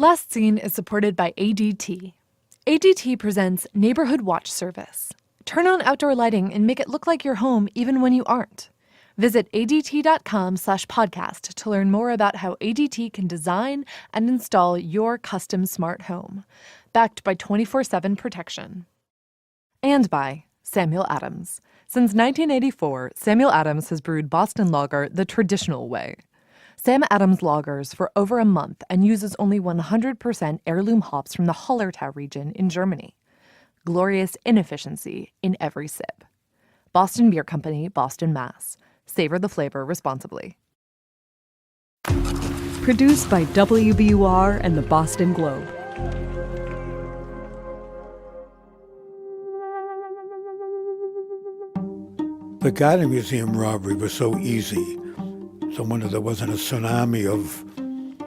Last Scene is supported by ADT. ADT presents Neighborhood Watch Service. Turn on outdoor lighting and make it look like you're home even when you aren't. Visit ADT.com/podcast to learn more about how ADT can design and install your custom smart home, backed by 24/7 protection. And by Samuel Adams. Since 1984, Samuel Adams has brewed Boston Lager the traditional way. Sam Adams lagers for over a month and uses only 100% heirloom hops from the Hallertau region in Germany. Glorious inefficiency in every sip. Boston Beer Company, Boston, Mass. Savor the flavor responsibly. Produced by WBUR and the Boston Globe. The Gardner Museum robbery was so easy. So wonder there wasn't a tsunami of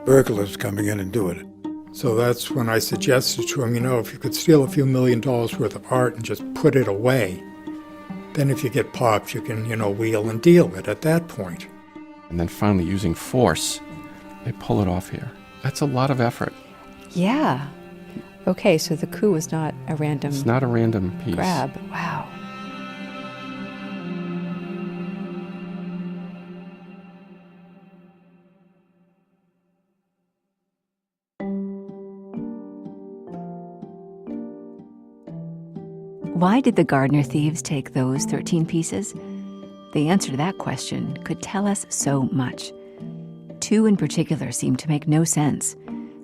burglars coming in and doing it. So that's when I suggested to him, if you could steal a few $1 million worth of art and just put it away, then if you get popped, you can, wheel and deal it at that point. And then finally, using force, they pull it off here. That's a lot of effort. Yeah. Okay, so the coup was not a random... It's not a random piece. Grab. Wow. Why did the Gardner thieves take those 13 pieces? The answer to that question could tell us so much. Two in particular seem to make no sense: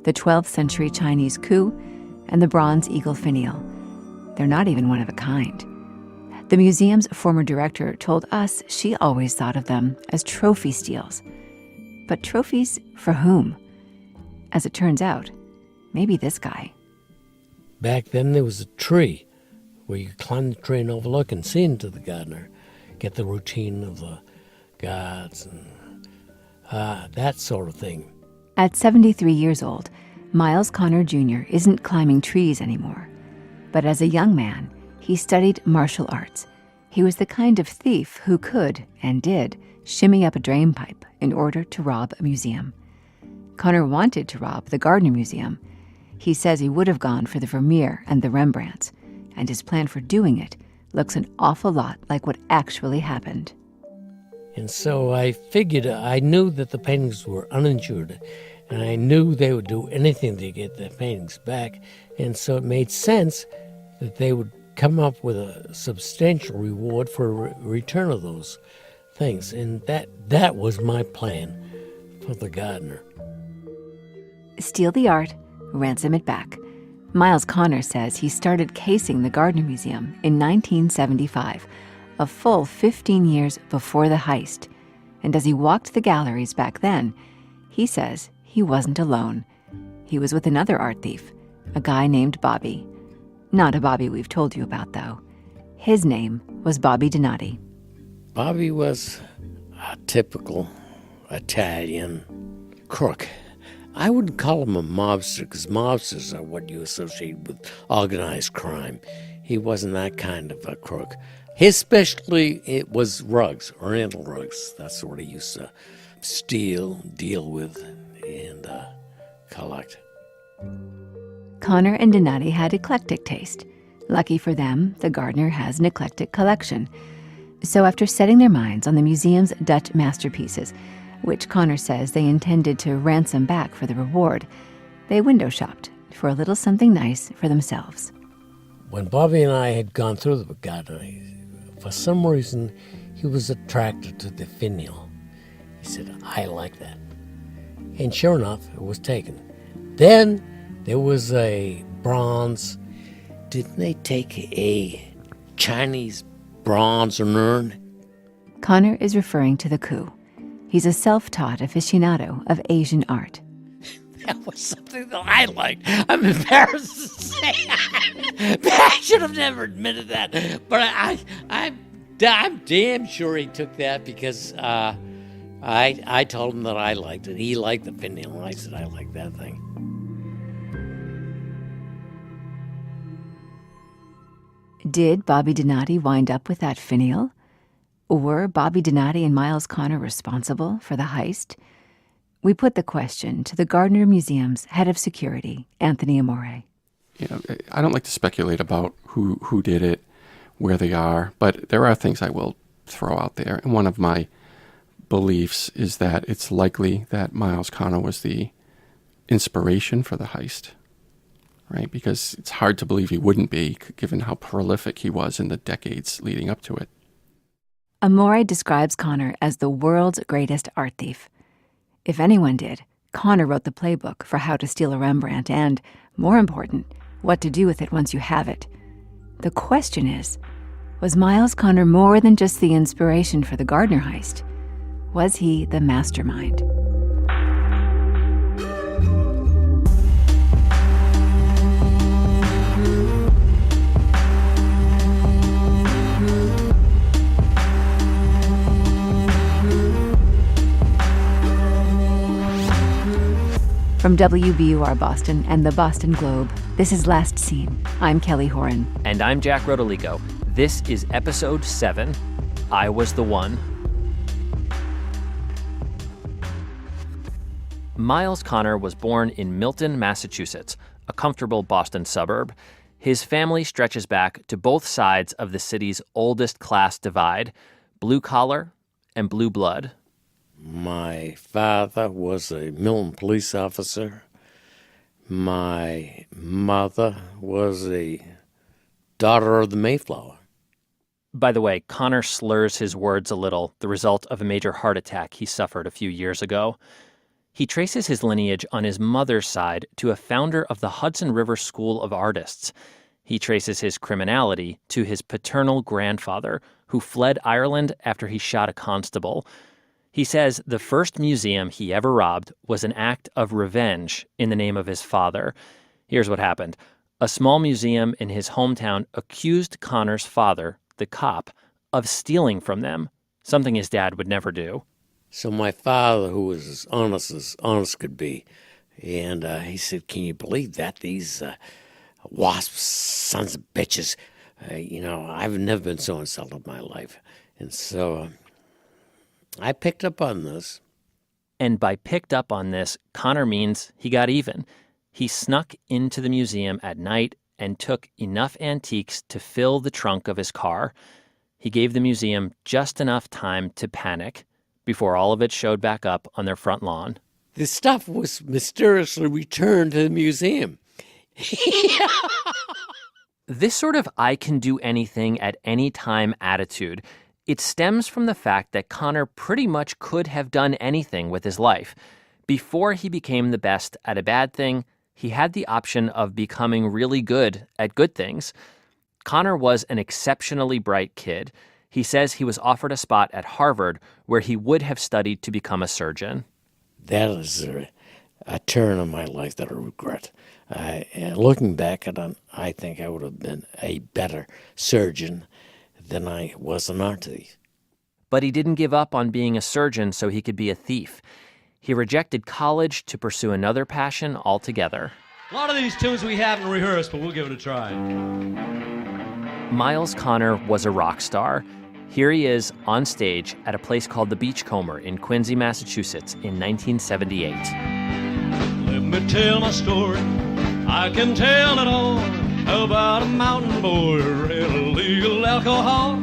the 12th century Chinese coup and the bronze eagle finial. They're not even one of a kind. The museum's former director told us she always thought of them as trophy steals. But trophies for whom? As it turns out, maybe this guy. Back then there was a tree where you could climb the tree and overlook and see into the Gardner, get the routine of the guards and that sort of thing. At 73 years old, Miles Connor Jr. isn't climbing trees anymore. But as a young man, he studied martial arts. He was the kind of thief who could, and did, shimmy up a drain pipe in order to rob a museum. Connor wanted to rob the Gardner Museum. He says he would have gone for the Vermeer and the Rembrandts, and his plan for doing it looks an awful lot like what actually happened. And so I figured, I knew that the paintings were uninsured, and I knew they would do anything to get their paintings back, and so it made sense that they would come up with a substantial reward for a return of those things, and that was my plan for the Gardner. Steal the art, ransom it back. Miles Connor says he started casing the Gardner Museum in 1975, a full 15 years before the heist. And as he walked the galleries back then, he says he wasn't alone. He was with another art thief, a guy named Bobby. Not a Bobby we've told you about, though. His name was Bobby Donati. Bobby was a typical Italian crook. I wouldn't call him a mobster, because mobsters are what you associate with organized crime. He wasn't that kind of a crook. His specialty, it was rugs, oriental rugs. That's what he used to steal, deal with, and collect. Connor and Donati had eclectic taste. Lucky for them, the Gardner has an eclectic collection. So after setting their minds on the museum's Dutch masterpieces, which Connor says they intended to ransom back for the reward, they window shopped for a little something nice for themselves. When Bobby and I had gone through the Gardner, for some reason, he was attracted to the finial. He said, I like that. And sure enough, it was taken. Then there was a bronze. Didn't they take a Chinese bronze urn? Connor is referring to the coup. He's a self-taught aficionado of Asian art. That was something that I liked. I'm embarrassed to say. I should have never admitted that. But I'm damn sure he took that because I told him that I liked it. He liked the finial, and I said I like that thing. Did Bobby Donati wind up with that finial? Were Bobby Donati and Miles Connor responsible for the heist? We put the question to the Gardner Museum's head of security, Anthony Amore. I don't like to speculate about who did it, where they are, but there are things I will throw out there. And one of my beliefs is that it's likely that Miles Connor was the inspiration for the heist, right? Because it's hard to believe he wouldn't be, given how prolific he was in the decades leading up to it. Amore describes Connor as the world's greatest art thief. If anyone did, Connor wrote the playbook for how to steal a Rembrandt and, more important, what to do with it once you have it. The question is, was Miles Connor more than just the inspiration for the Gardner heist? Was he the mastermind? From WBUR Boston and the Boston Globe, this is Last Scene. I'm Kelly Horan. And I'm Jack Rodoligo. This is Episode 7, I Was the One. Miles Connor was born in Milton, Massachusetts, a comfortable Boston suburb. His family stretches back to both sides of the city's oldest class divide, blue collar and blue blood. My father was a Milton police officer. My mother was a daughter of the Mayflower. By the way, Connor slurs his words a little, the result of a major heart attack he suffered a few years ago. He traces his lineage on his mother's side to a founder of the Hudson River School of Artists. He traces his criminality to his paternal grandfather, who fled Ireland after he shot a constable. He says the first museum he ever robbed was an act of revenge in the name of his father. Here's what happened. A small museum in his hometown accused Connor's father, the cop, of stealing from them, something his dad would never do. So my father, who was as honest could be, and he said, "Can you believe that? These wasps, sons of bitches, I've never been so insulted in my life." And so I picked up on this. And by picked up on this, Connor means he got even. He snuck into the museum at night and took enough antiques to fill the trunk of his car. He gave the museum just enough time to panic before all of it showed back up on their front lawn. The stuff was mysteriously returned to the museum. This sort of I can do anything at any time attitude, it stems from the fact that Connor pretty much could have done anything with his life. Before he became the best at a bad thing, he had the option of becoming really good at good things. Connor was an exceptionally bright kid. He says he was offered a spot at Harvard where he would have studied to become a surgeon. That is a turn in my life that I regret. And looking back at it, I think I would have been a better surgeon than I was an art thief. But he didn't give up on being a surgeon so he could be a thief. He rejected college to pursue another passion altogether. A lot of these tunes we haven't rehearsed, but we'll give it a try. Miles Connor was a rock star. Here he is on stage at a place called the Beachcomber in Quincy, Massachusetts in 1978. Let me tell my story. I can tell it all about a mountain boy who ran illegal alcohol.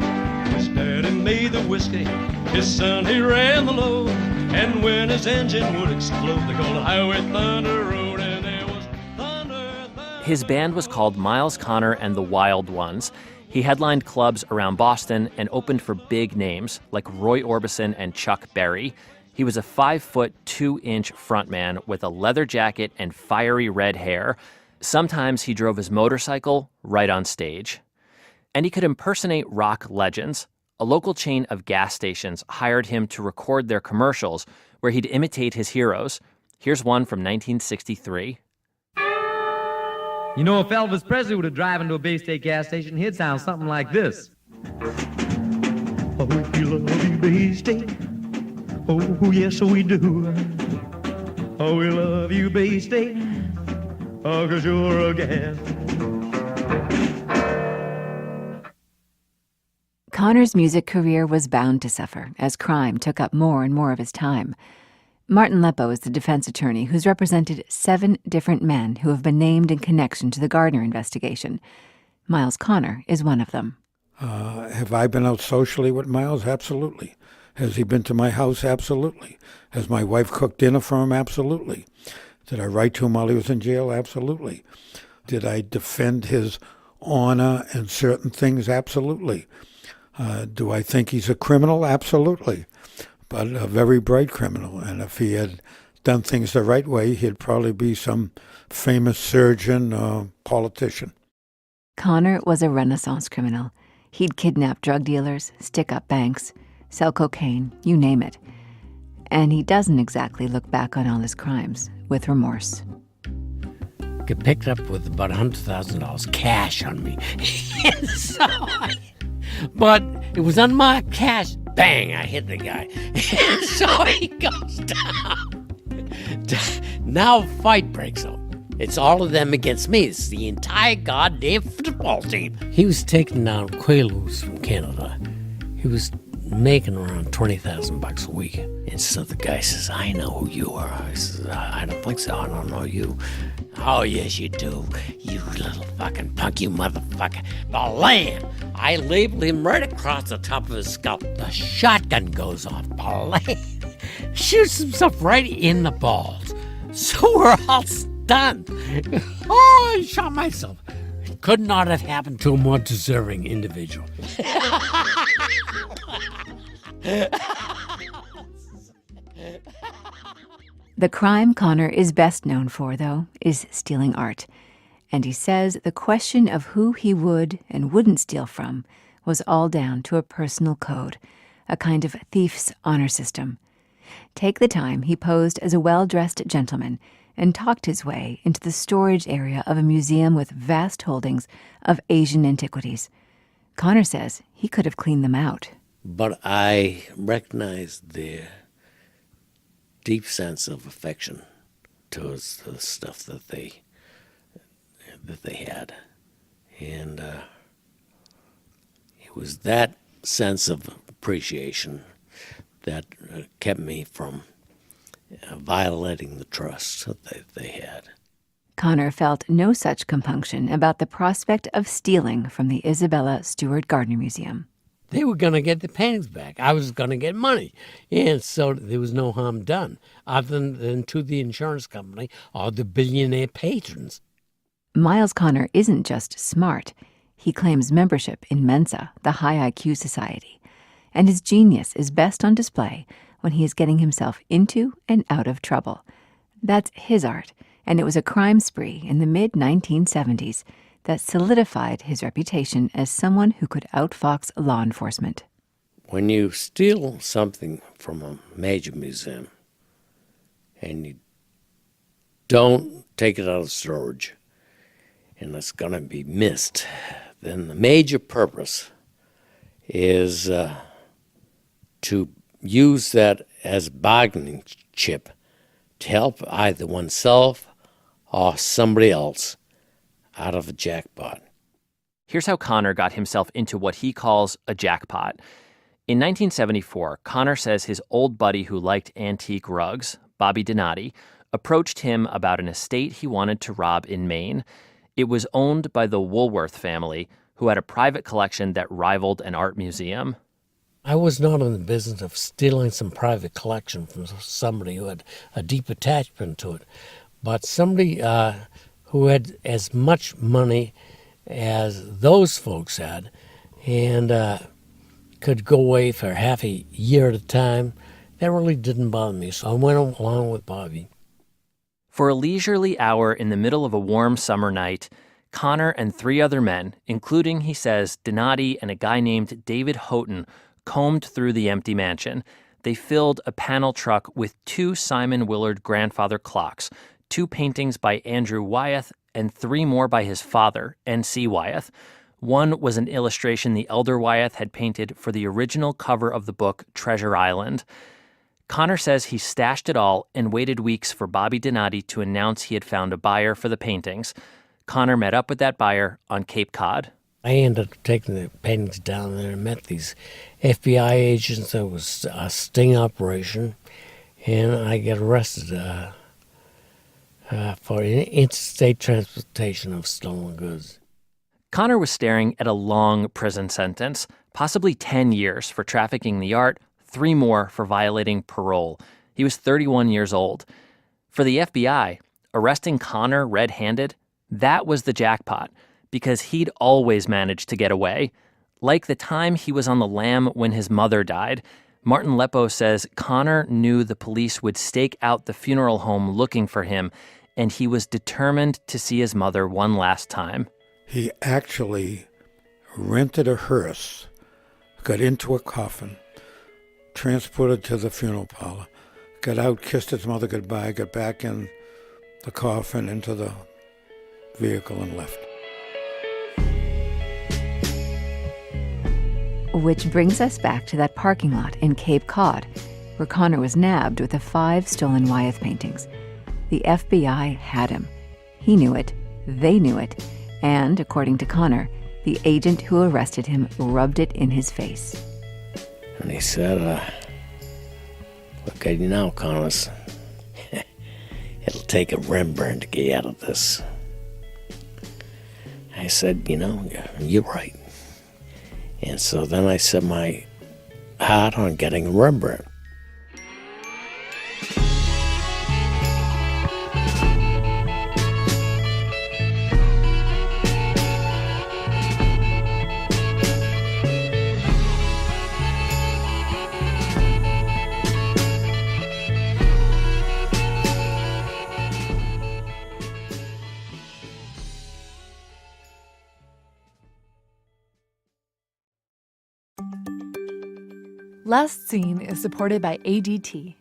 His daddy made the whiskey, his son he ran the load, and when his engine would explode, they called it Highway Thunder Road, and there was thunder. His band was called Miles Connor and the Wild Ones. He headlined clubs around Boston and opened for big names like Roy Orbison and Chuck Berry. He was a 5'2" frontman with a leather jacket and fiery red hair. Sometimes he drove his motorcycle right on stage. And he could impersonate rock legends. A local chain of gas stations hired him to record their commercials where he'd imitate his heroes. Here's one from 1963. You know, if Elvis Presley were to drive into a Bay State gas station, he'd sound something like this. Oh, we love you, Bay State. Oh, yes, we do. Oh, we love you, Bay State. Oh, 'cause you're a gas. Connor's music career was bound to suffer as crime took up more and more of his time. Martin Leppo is the defense attorney who's represented 7 different men who have been named in connection to the Gardner investigation. Miles Connor is one of them. Have I been out socially with Miles? Absolutely. Has he been to my house? Absolutely. Has my wife cooked dinner for him? Absolutely. Did I write to him while he was in jail? Absolutely. Did I defend his honor and certain things? Absolutely. Do I think he's a criminal? Absolutely. But a very bright criminal. And if he had done things the right way, he'd probably be some famous surgeon or politician. Connor was a Renaissance criminal. He'd kidnap drug dealers, stick up banks, sell cocaine, you name it. And he doesn't exactly look back on all his crimes with remorse. Get picked up with about $100,000 cash on me. But it was unmarked cash. Bang, I hit the guy. So he goes down. Now a fight breaks out. It's all of them against me. It's the entire goddamn football team. He was taking down Quaaludes from Canada. He was making around $20,000 a week. And so the guy says, I know who you are. I says, I don't think so. I don't know you. Oh, yes, you do. You little fucking punk, you motherfucker. Blam! I labeled him right across the top of his skull. The shotgun goes off. Blam! Shoots himself right in the balls. So we're all stunned. Oh, I shot myself. It could not have happened to a more deserving individual. The crime Connor is best known for, though, is stealing art. And he says the question of who he would and wouldn't steal from was all down to a personal code, a kind of thief's honor system. Take the time he posed as a well-dressed gentleman and talked his way into the storage area of a museum with vast holdings of Asian antiquities. Connor says he could have cleaned them out. But I recognized their deep sense of affection towards the stuff that they had. And it was that sense of appreciation that kept me from violating the trust that they had. Connor felt no such compunction about the prospect of stealing from the Isabella Stewart Gardner Museum. They were going to get the paintings back. I was going to get money. And so there was no harm done, other than to the insurance company or the billionaire patrons. Miles Connor isn't just smart. He claims membership in Mensa, the high IQ society. And his genius is best on display when he is getting himself into and out of trouble. That's his art, and it was a crime spree in the mid-1970s that solidified his reputation as someone who could outfox law enforcement. When you steal something from a major museum and you don't take it out of storage and it's going to be missed, then the major purpose is to use that as a bargaining chip to help either oneself or somebody else out of a jackpot. Here's how Connor got himself into what he calls a jackpot. In 1974, Connor says his old buddy who liked antique rugs, Bobby Donati, approached him about an estate he wanted to rob in Maine. It was owned by the Woolworth family, who had a private collection that rivaled an art museum. I was not in the business of stealing some private collection from somebody who had a deep attachment to it, but somebody who had as much money as those folks had and could go away for half a year at a time. That really didn't bother me, so I went along with Bobby. For a leisurely hour in the middle of a warm summer night, Connor and 3 other men, including, he says, Donati and a guy named David Houghton, combed through the empty mansion. They filled a panel truck with 2 Simon Willard grandfather clocks, 2 paintings by Andrew Wyeth, and 3 more by his father, N.C. Wyeth. One was an illustration the elder Wyeth had painted for the original cover of the book Treasure Island. Connor says he stashed it all and waited weeks for Bobby Donati to announce he had found a buyer for the paintings. Connor met up with that buyer on Cape Cod. I ended up taking the paintings down there and met these FBI agents. There was a sting operation, and I get arrested for interstate transportation of stolen goods. Connor was staring at a long prison sentence, possibly 10 years for trafficking the art, 3 more for violating parole. He was 31 years old. For the FBI, arresting Connor red-handed, that was the jackpot, because he'd always managed to get away. Like the time he was on the lam when his mother died, Martin Leppo says Connor knew the police would stake out the funeral home looking for him, and he was determined to see his mother one last time. He actually rented a hearse, got into a coffin, transported to the funeral parlor, got out, kissed his mother goodbye, got back in the coffin, into the vehicle, and left. Which brings us back to that parking lot in Cape Cod, where Connor was nabbed with the 5 stolen Wyeth paintings. The FBI had him. He knew it, they knew it, and, according to Connor, the agent who arrested him rubbed it in his face. And he said, look at you now, Connors. It'll take a Rembrandt to get you out of this. I said, you're right. And so then I set my heart on getting a Rembrandt. Last Seen is supported by ADT.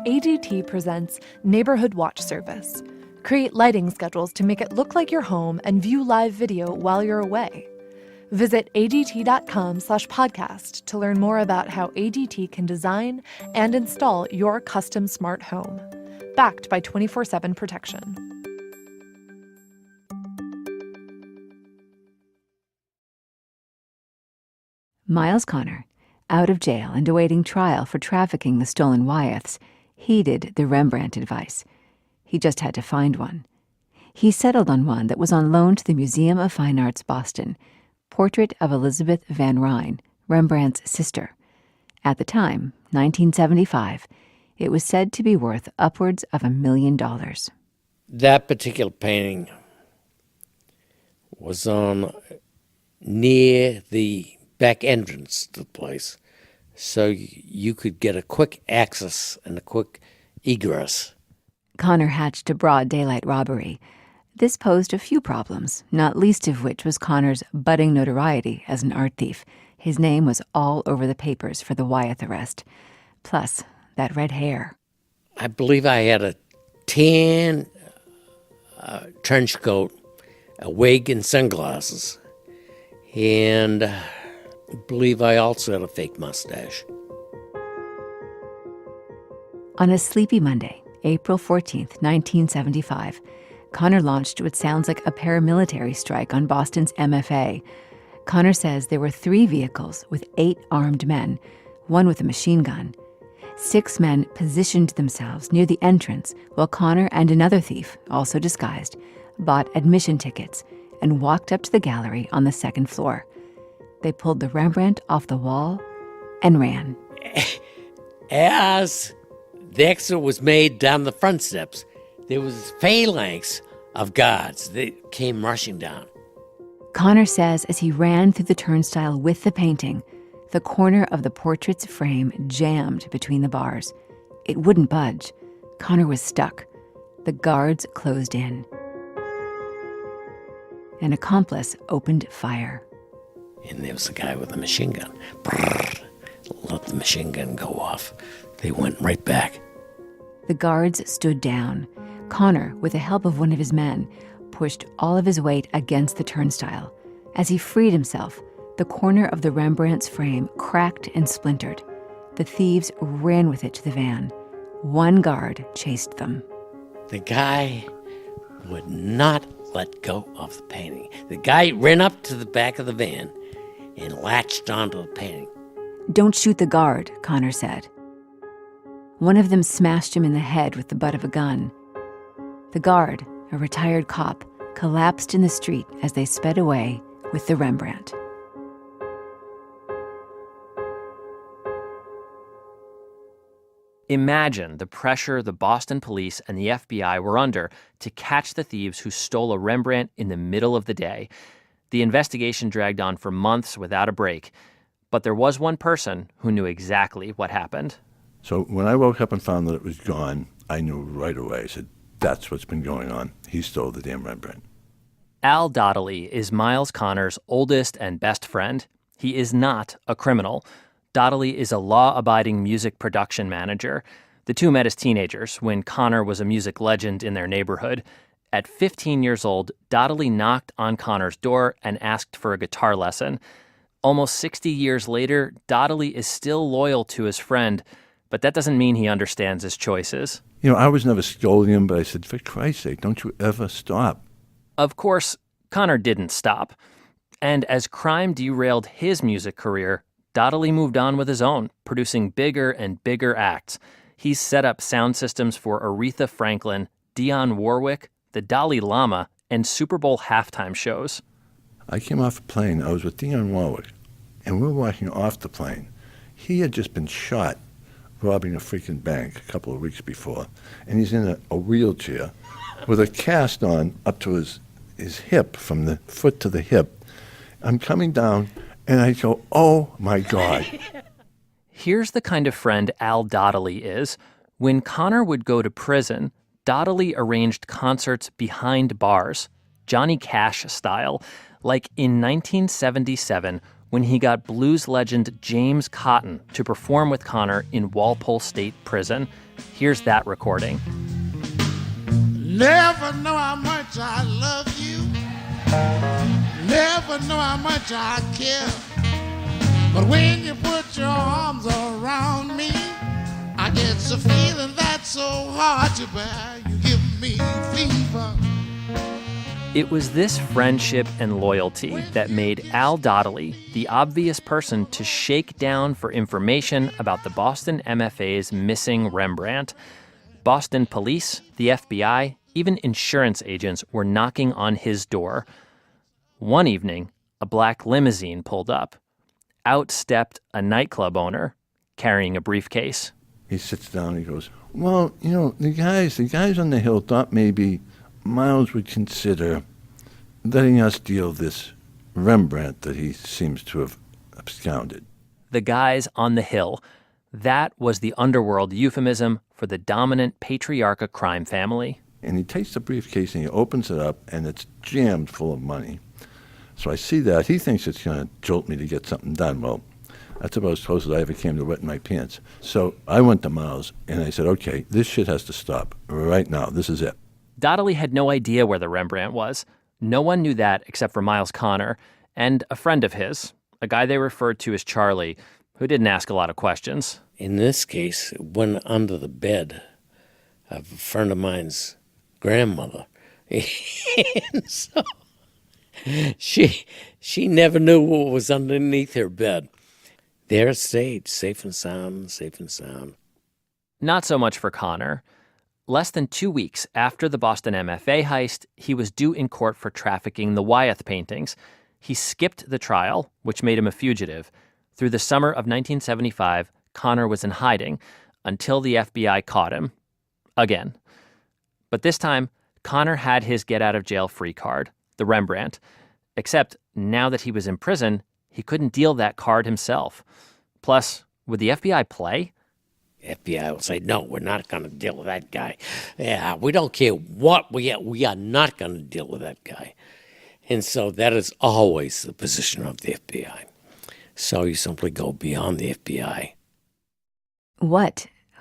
ADT presents Neighborhood Watch Service. Create lighting schedules to make it look like your home and view live video while you're away. Visit ADT.com/podcast to learn more about how ADT can design and install your custom smart home. Backed by 24/7 protection. Miles Connor, out of jail and awaiting trial for trafficking the stolen Wyeths, heeded the Rembrandt advice. He just had to find one. He settled on one that was on loan to the Museum of Fine Arts, Boston, Portrait of Elizabeth Van Ryn, Rembrandt's sister. At the time, 1975, it was said to be worth upwards of $1 million. That particular painting was on near the back entrance to the place, so you could get a quick access and a quick egress. Connor hatched a broad daylight robbery. This posed a few problems, not least of which was Connor's budding notoriety as an art thief. His name was all over the papers for the Wyeth arrest. Plus, that red hair. I believe I had a tan trench coat, a wig, and sunglasses. And I believe I also had a fake mustache. On a sleepy Monday, April 14th, 1975, Connor launched what sounds like a paramilitary strike on Boston's MFA. Connor says there were 3 vehicles with 8 armed men, one with a machine gun. 6 men positioned themselves near the entrance while Connor and another thief, also disguised, bought admission tickets and walked up to the gallery on the 2nd floor. They pulled the Rembrandt off the wall and ran. As the exit was made down the front steps, there was phalanx of guards that came rushing down. Connor says as he ran through the turnstile with the painting, the corner of the portrait's frame jammed between the bars. It wouldn't budge. Connor was stuck. The guards closed in. An accomplice opened fire. And there was a guy with a machine gun. Brrr, let the machine gun go off. They went right back. The guards stood down. Connor, with the help of one of his men, pushed all of his weight against the turnstile. As he freed himself, the corner of the Rembrandt's frame cracked and splintered. The thieves ran with it to the van. One guard chased them. The guy would not let go of the painting. The guy ran up to the back of the van and latched onto the painting. "Don't shoot the guard," Connor said. One of them smashed him in the head with the butt of a gun. The guard, a retired cop, collapsed in the street as they sped away with the Rembrandt. Imagine the pressure the Boston police and the FBI were under to catch the thieves who stole a Rembrandt in the middle of the day. The investigation dragged on for months without a break. But there was one person who knew exactly what happened. So when I woke up and found that it was gone, I knew right away. I said, that's what's been going on. He stole the damn Rembrandt. Al Donnelly is Miles Connor's oldest and best friend. He is not a criminal. Donnelly is a law-abiding music production manager. The two met as teenagers when Connor was a music legend in their neighborhood. At 15 years old, Donnelly knocked on Connor's door and asked for a guitar lesson. Almost 60 years later, Donnelly is still loyal to his friend, but that doesn't mean he understands his choices. You know, I was never scolding him, but I said, for Christ's sake, don't you ever stop. Of course, Connor didn't stop. And as crime derailed his music career, Donnelly moved on with his own, producing bigger and bigger acts. He's set up sound systems for Aretha Franklin, Dionne Warwick, the Dalai Lama, and Super Bowl halftime shows. I came off a plane. I was with Dionne Warwick, and we were walking off the plane. He had just been shot robbing a freaking bank a couple of weeks before, and he's in a wheelchair with a cast on up to his hip, from the foot to the hip. I'm coming down, and I go, oh, my God. Here's the kind of friend Al Donnelly is. When Connor would go to prison, Donnelly arranged concerts behind bars, Johnny Cash style, like in 1977 when he got blues legend James Cotton to perform with Connor in Walpole State Prison. Here's that recording. Never know how much I love you. Never know how much I care. But when you put your arms around me, I get a feeling that's so hard to bear. You give me fever. It was this friendship and loyalty that made Al Donnelly the obvious person to shake down for information about the Boston MFA's missing Rembrandt. Boston police, the FBI, even insurance agents were knocking on his door. One evening, a black limousine pulled up. Out stepped a nightclub owner carrying a briefcase. He sits down and he goes, well, you know, the guys on the hill thought maybe Miles would consider letting us deal this Rembrandt that he seems to have absconded. The guys on the hill. That was the underworld euphemism for the dominant patriarcha crime family. And he takes the briefcase and he opens it up, and it's jammed full of money. So I see that. He thinks it's going to jolt me to get something done. Well, that's about as close as I ever came to wetting my pants. So I went to Miles, and I said, okay, this shit has to stop right now. This is it. Donnelly had no idea where the Rembrandt was. No one knew that except for Miles Connor and a friend of his, a guy they referred to as Charlie, who didn't ask a lot of questions. In this case, it went under the bed of a friend of mine's grandmother. And so she never knew what was underneath her bed. There it stayed, safe and sound, safe and sound. Not so much for Connor. Less than 2 weeks after the Boston MFA heist, he was due in court for trafficking the Wyeth paintings. He skipped the trial, which made him a fugitive. Through the summer of 1975, Connor was in hiding until the FBI caught him. Again. But this time, Connor had his get-out-of-jail-free card, the Rembrandt. Except now that he was in prison, he couldn't deal that card himself. Plus, would the FBI play? FBI will say, no, we're not going to deal with that guy. Yeah, we don't care what we are not going to deal with that guy. And so that is always the position of the FBI. So you simply go beyond the FBI.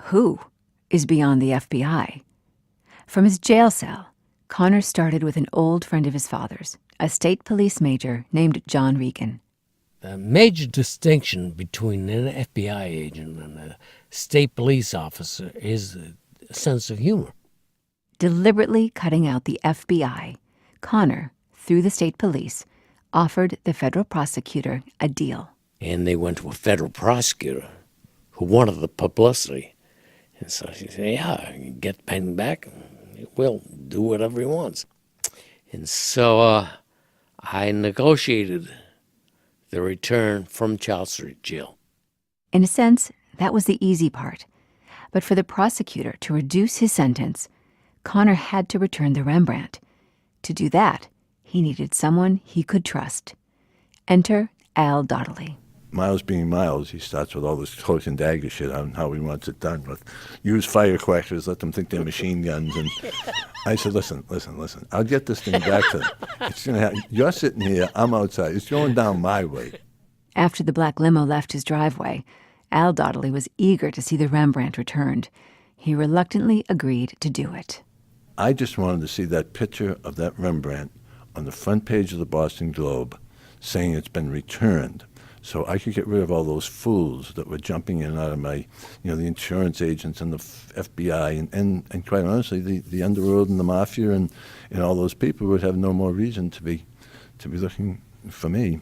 Who is beyond the FBI? From his jail cell, Connor started with an old friend of his father's, a state police major named John Regan. The major distinction between an FBI agent and a state police officer is a sense of humor. Deliberately cutting out the FBI, Connor, through the state police, offered the federal prosecutor a deal. And they went to a federal prosecutor who wanted the publicity. And so she said, yeah, get the painting back, and we'll do whatever he wants. And so I negotiated the return from Charles Street Jail. In a sense, that was the easy part. But for the prosecutor to reduce his sentence, Connor had to return the Rembrandt. To do that, he needed someone he could trust. Enter Al Donnelly. Miles being Miles, he starts with all this cloak and dagger shit on how he wants it done. With use firecrackers, let them think they're machine guns. And I said, listen. I'll get this thing back to them. It's gonna happen. You're sitting here, I'm outside. It's going down my way. After the black limo left his driveway, Al Donnelly was eager to see the Rembrandt returned. He reluctantly agreed to do it. I just wanted to see that picture of that Rembrandt on the front page of the Boston Globe saying it's been returned, so I could get rid of all those fools that were jumping in and out of my, the insurance agents and the FBI and quite honestly, the underworld and the mafia and all those people would have no more reason to be looking for me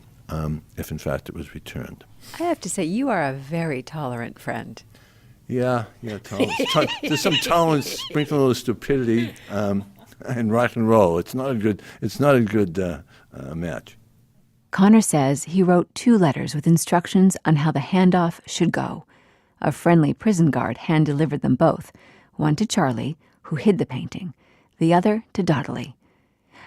if in fact it was returned. I have to say, you are a very tolerant friend. Yeah, tolerance. There's some tolerance, sprinkle a little stupidity, and rock and roll. It's not a good match. Connor says he wrote 2 letters with instructions on how the handoff should go. A friendly prison guard hand-delivered them both, one to Charlie, who hid the painting, the other to Donnelly.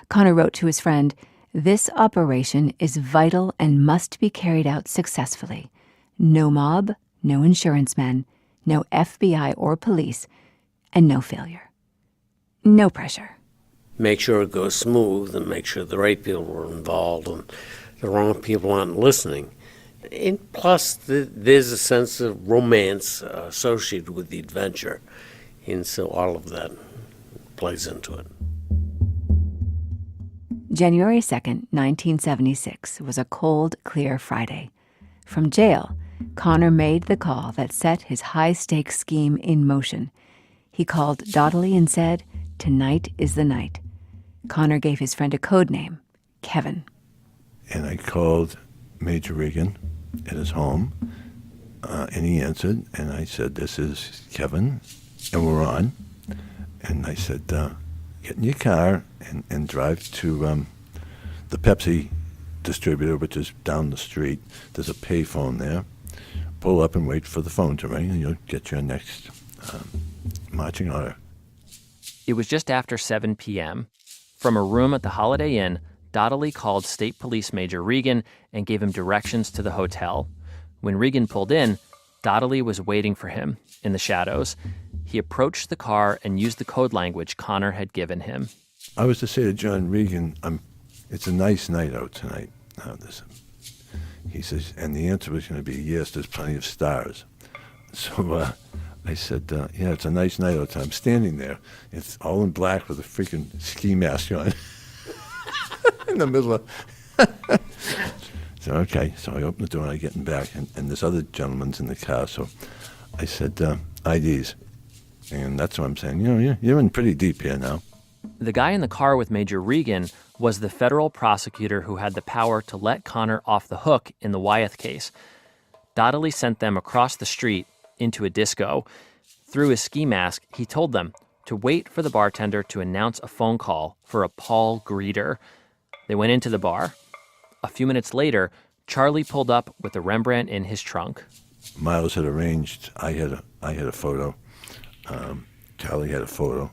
Connor wrote to his friend, "This operation is vital and must be carried out successfully. No mob, no insurance men, no FBI or police, and no failure. No pressure." Make sure it goes smooth and make sure the right people are involved and the wrong people aren't listening. And plus, there's a sense of romance associated with the adventure. And so all of that plays into it. January 2nd, 1976 was a cold, clear Friday. From jail, Connor made the call that set his high-stakes scheme in motion. He called Donnelly and said, "Tonight is the night." Connor gave his friend a code name, Kevin. And I called Major Regan at his home, and he answered, and I said, "This is Kevin, and we're on." And I said, "Get in your car and drive to the Pepsi distributor, which is down the street. There's a payphone there. Pull up and wait for the phone to ring, and you'll get your next marching order." It was just after 7 p.m. From a room at the Holiday Inn, Donnelly called State Police Major Regan and gave him directions to the hotel. When Regan pulled in, Donnelly was waiting for him in the shadows. He approached the car and used the code language Connor had given him. I was to say to John Regan, "It's a nice night out tonight." He says, and the answer was going to be, "Yes, there's plenty of stars." So I said, "Yeah, it's a nice night out tonight." I'm standing there. It's all in black with a freaking ski mask on in the middle of... So, okay. So I open the door and I get in back, and this other gentleman's in the car. So I said, IDs. And that's what I'm saying. You're in pretty deep here now. The guy in the car with Major Regan was the federal prosecutor who had the power to let Connor off the hook in the Wyeth case. Donnelly sent them across the street into a disco. Through his ski mask, he told them to wait for the bartender to announce a phone call for a Paul greeter. They went into the bar. A few minutes later, Charlie pulled up with the Rembrandt in his trunk. Miles had arranged. I had a photo. Charlie had a photo.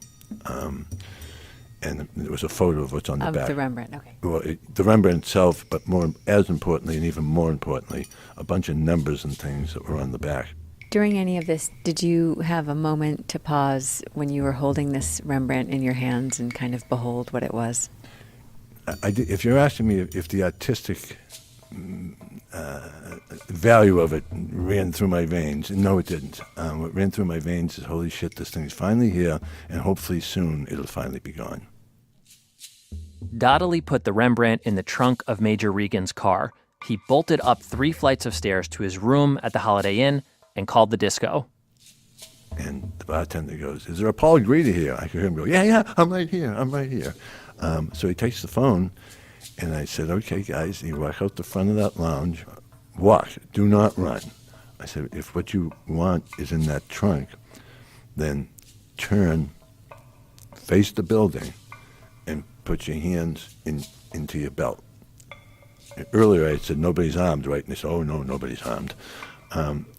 And there was a photo of what's on the back. Of the Rembrandt, okay. Well, the Rembrandt itself, but as importantly, and even more importantly, a bunch of numbers and things that were on the back. During any of this, did you have a moment to pause when you were holding this Rembrandt in your hands and kind of behold what it was? I did, if you're asking me if the artistic value of it ran through my veins, no, it didn't. What ran through my veins is, holy shit, this thing's finally here, and hopefully soon it'll finally be gone. Donnelly put the Rembrandt in the trunk of Major Regan's car. He bolted up 3 flights of stairs to his room at the Holiday Inn and called the disco. And the bartender goes, "Is there a Paul greeter here?" I could hear him go, yeah, I'm right here. So he takes the phone, and I said, "Okay, guys," you walk out the front of that lounge. Walk, do not run. I said, "If what you want is in that trunk, then turn, face the building, and put your hands into your belt. Earlier I said nobody's armed, right? And they said, oh no, nobody's armed.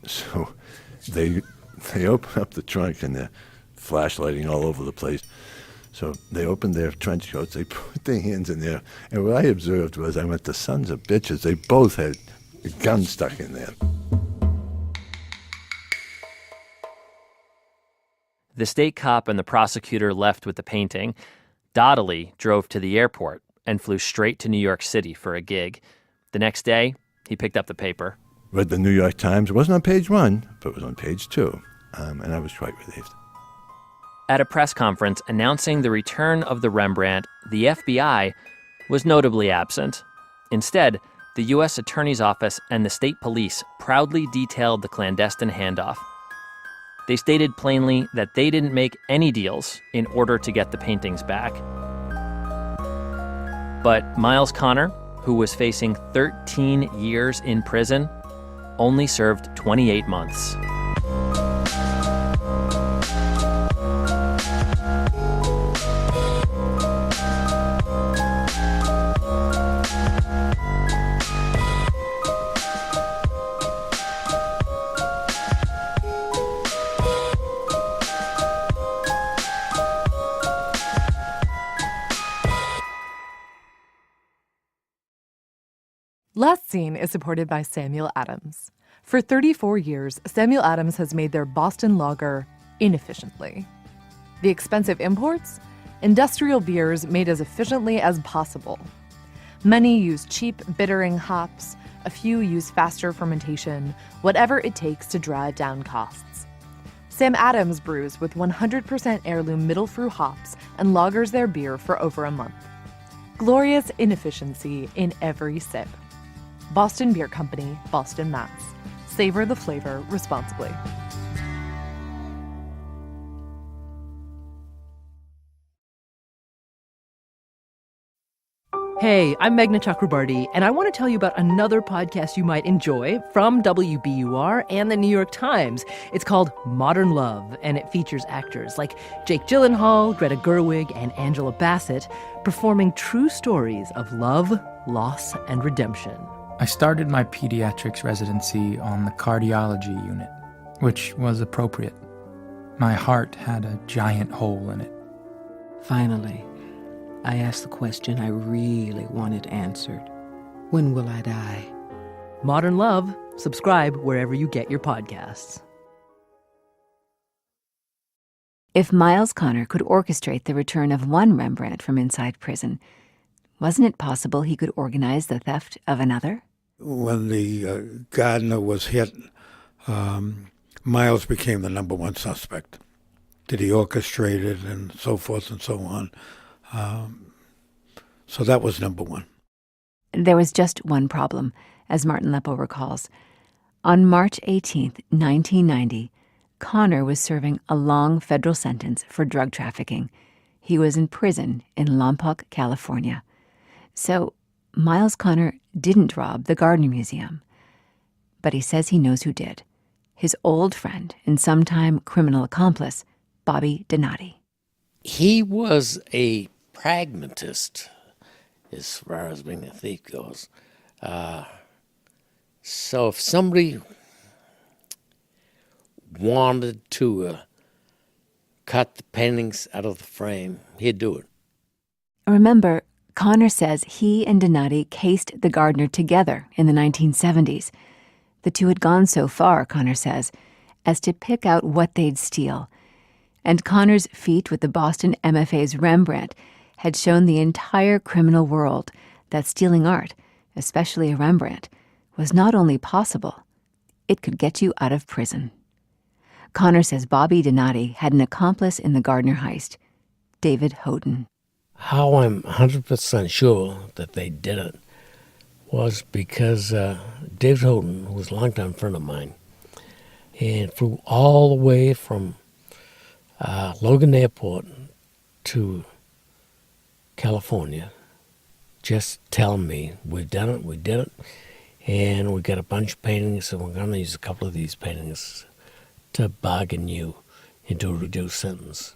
So they open up the trunk and they're flashlighting all over the place. So they opened their trench coats, they put their hands in there, and what I observed was, I went, the sons of bitches, they both had a gun stuck in there. The state cop and the prosecutor left with the painting. Donnelly drove to the airport and flew straight to New York City for a gig. The next day, he picked up the paper. Read the New York Times. It wasn't on page 1, but it was on page 2, and I was quite relieved. At a press conference announcing the return of the Rembrandt, the FBI was notably absent. Instead, the U.S. Attorney's Office and the state police proudly detailed the clandestine handoff. They stated plainly that they didn't make any deals in order to get the paintings back. But Miles Connor, who was facing 13 years in prison, only served 28 months. Last Seen is supported by Samuel Adams. For 34 years, Samuel Adams has made their Boston lager inefficiently. The expensive imports? Industrial beers made as efficiently as possible. Many use cheap, bittering hops. A few use faster fermentation, whatever it takes to drive down costs. Sam Adams brews with 100% heirloom middle fruit hops and lagers their beer for over a month. Glorious inefficiency in every sip. Boston Beer Company, Boston, Mass. Savor the flavor responsibly. Hey, I'm Meghna Chakrabarti, and I want to tell you about another podcast you might enjoy from WBUR and the New York Times. It's called Modern Love, and it features actors like Jake Gyllenhaal, Greta Gerwig, and Angela Bassett performing true stories of love, loss, and redemption. I started my pediatrics residency on the cardiology unit, which was appropriate. My heart had a giant hole in it. Finally, I asked the question I really wanted answered. When will I die? Modern Love. Subscribe wherever you get your podcasts. If Miles Connor could orchestrate the return of one Rembrandt from inside prison, wasn't it possible he could organize the theft of another? When the Gardner was hit, Miles became the number one suspect. Did he orchestrate it and so forth and so on? So that was number one. There was just one problem, as Martin Leppo recalls. On March 18th, 1990, Connor was serving a long federal sentence for drug trafficking. He was in prison in Lompoc, California. So Miles Connor didn't rob the Gardner Museum. But he says he knows who did. His old friend and sometime criminal accomplice, Bobby Donati. He was a pragmatist as far as being a thief goes. So if somebody wanted to cut the paintings out of the frame, he'd do it. Remember, Connor says he and Donati cased the Gardner together in the 1970s. The two had gone so far, Connor says, as to pick out what they'd steal. And Connor's feat with the Boston MFA's Rembrandt had shown the entire criminal world that stealing art, especially a Rembrandt, was not only possible, it could get you out of prison. Connor says Bobby Donati had an accomplice in the Gardner heist, David Houghton. How I'm 100% sure that they did it was because David Houghton, who was a longtime friend of mine, and flew all the way from Logan Airport to California, just tell me, we did it, and we got a bunch of paintings, and we're going to use a couple of these paintings to bargain you into a reduced sentence.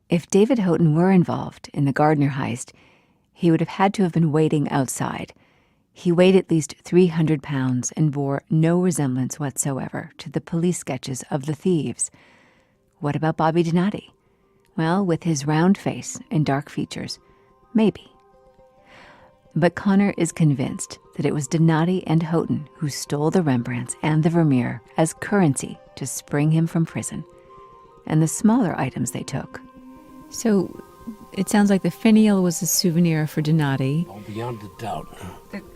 If David Houghton were involved in the Gardner heist, he would have had to have been waiting outside. He weighed at least 300 pounds and bore no resemblance whatsoever to the police sketches of the thieves. What about Bobby Donati? Well, with his round face and dark features, maybe. But Connor is convinced that it was Donati and Houghton who stole the Rembrandts and the Vermeer as currency to spring him from prison, and the smaller items they took. So it sounds like the finial was a souvenir for Donati. Oh, beyond a doubt.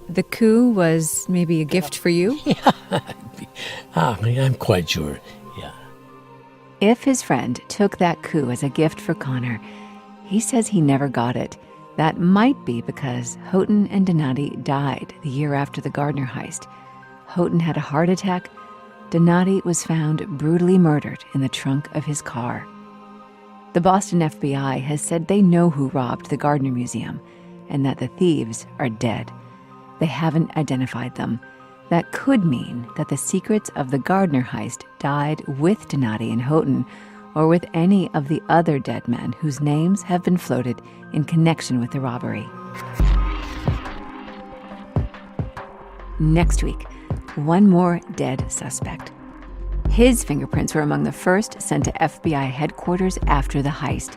The coup was maybe a gift for you? I'm quite sure, yeah. If his friend took that coup as a gift for Connor, he says he never got it. That might be because Houghton and Donati died the year after the Gardner heist. Houghton had a heart attack. Donati was found brutally murdered in the trunk of his car. The Boston FBI has said they know who robbed the Gardner Museum and that the thieves are dead. They haven't identified them. That could mean that the secrets of the Gardner heist died with Donati and Houghton, or with any of the other dead men whose names have been floated in connection with the robbery. Next week, one more dead suspect. His fingerprints were among the first sent to FBI headquarters after the heist.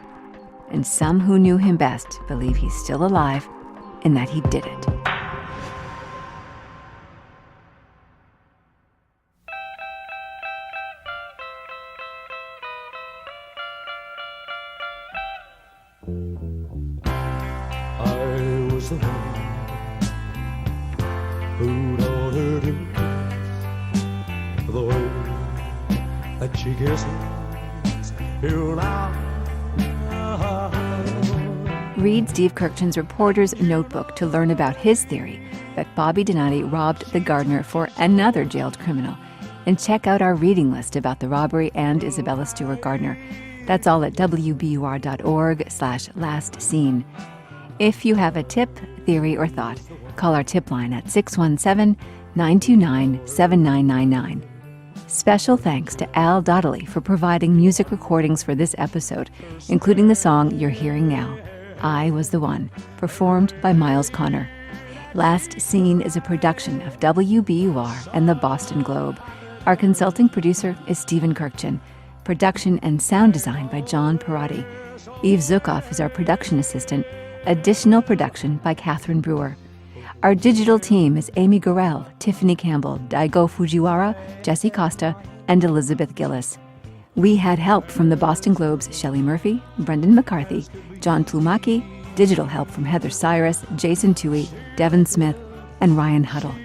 And some who knew him best believe he's still alive and that he did it. I was the one who taught her to kiss the way that she kisses you now. Read Steve Kurkjian's reporter's notebook to learn about his theory that Bobby Donati robbed the Gardner for another jailed criminal. And check out our reading list about the robbery and Isabella Stewart Gardner. That's all at WBUR.org/last scene. If you have a tip, theory, or thought, call our tip line at 617-929-7999. Special thanks to Al Donnelly for providing music recordings for this episode, including the song you're hearing now, I Was the One, performed by Miles Connor. Last Scene is a production of WBUR and the Boston Globe. Our consulting producer is Stephen Kurkjian. Production and sound design by John Perotti. Eve Zukoff is our production assistant. Additional production by Catherine Brewer. Our digital team is Amy Gorell, Tiffany Campbell, Daigo Fujiwara, Jesse Costa, and Elizabeth Gillis. We had help from the Boston Globe's Shelley Murphy, Brendan McCarthy, John Tlumaki, digital help from Heather Cyrus, Jason Toohey, Devin Smith, and Ryan Huddle.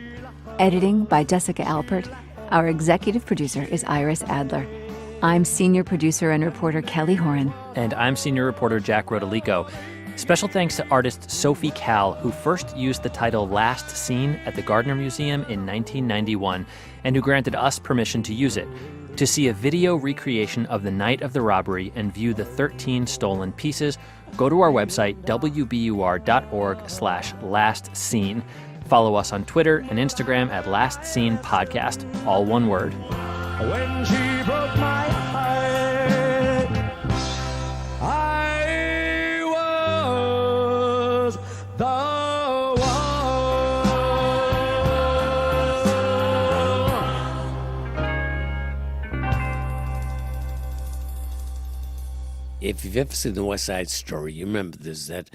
Editing by Jessica Alpert. Our executive producer is Iris Adler. I'm senior producer and reporter Kelly Horan. And I'm senior reporter Jack Rodolico. Special thanks to artist Sophie Cal, who first used the title Last Scene at the Gardner Museum in 1991, and who granted us permission to use it. To see a video recreation of the night of the robbery and view the 13 stolen pieces, go to our website, wbur.org/last scene. Follow us on Twitter and Instagram at Last Scene Podcast, all one word. When she broke my heart, I was the one. If you've ever seen the West Side Story, you remember there's that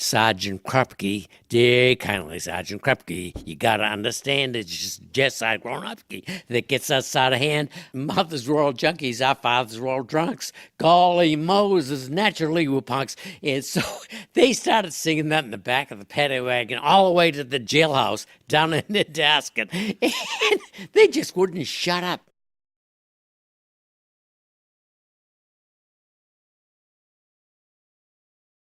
Sergeant Krupke, dear kindly Sergeant Krupke, you gotta understand it's just like grown-upke that gets us out of hand. Mothers were all junkies, our fathers were all drunks. Golly Moses, naturally we're punks. And so they started singing that in the back of the paddy wagon all the way to the jailhouse down in Nedasket. And they just wouldn't shut up.